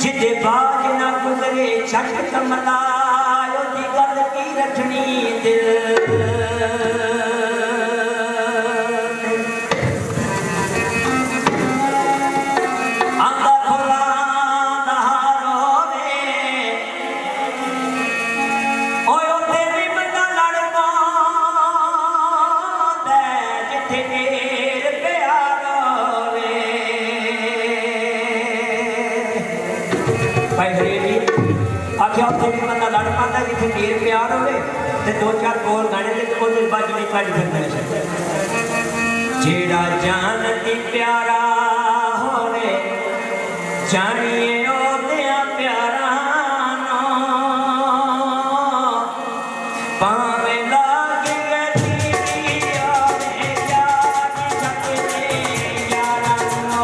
जिदे बाज ना गुजरे छठ कमला ओदी गल की रखनी दिल आंदा फुला दहारो वे ओए ओते भी बंदा लड़दा दे जिथे नेर प्यारो वे भाई हरेली आख्या उत्थे भी बंदा लड़ पाता जिथे नेर प्यार होवे ते दो चार बोल गाने ते ओदे बाज नहीं पड़ फिरदा जेड़ा जान दी प्यारा होवे जानिए ओदिया प्यारा नो पावे लागे गदी यारे यार छकते यारा नो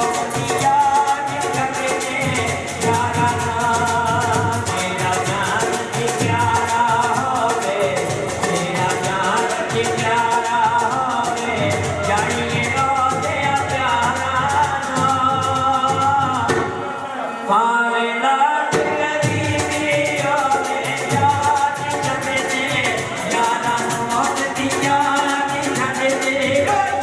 यार छकते यारा तेरा जान दी प्यारा होवे तेरा जान दी प्यारा होवे जानिए ओदिया प्यारा नो पावे लागे गदी यारे यार छकते यारा नो दिया छकते यारा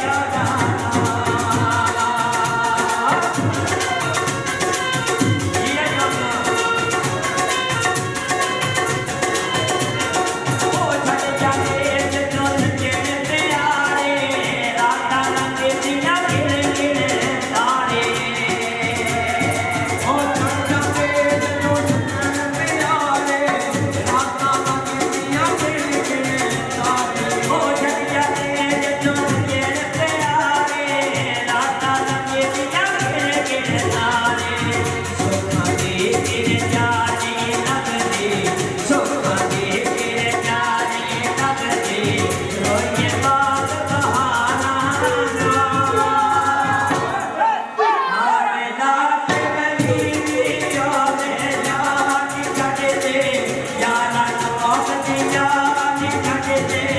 ये ओ छट जाते जदों सच्चे प्यारे रातां लंघदियां गिण गिण तारे ओ छट जाते जदों सच्चे प्यारे रातां लंघदियां गिण गिण तारे ओ छट जाते जदों सच्चे प्यारे रातां लंघदियां गिण गिण तारे सोखा दे तेरे जाने लगदे सोखा दे तेरे जाने लगदे रोए बात बहाना आवे लाग गली ओदे जान छड्डदे यारा नौक दी जान छड्डदे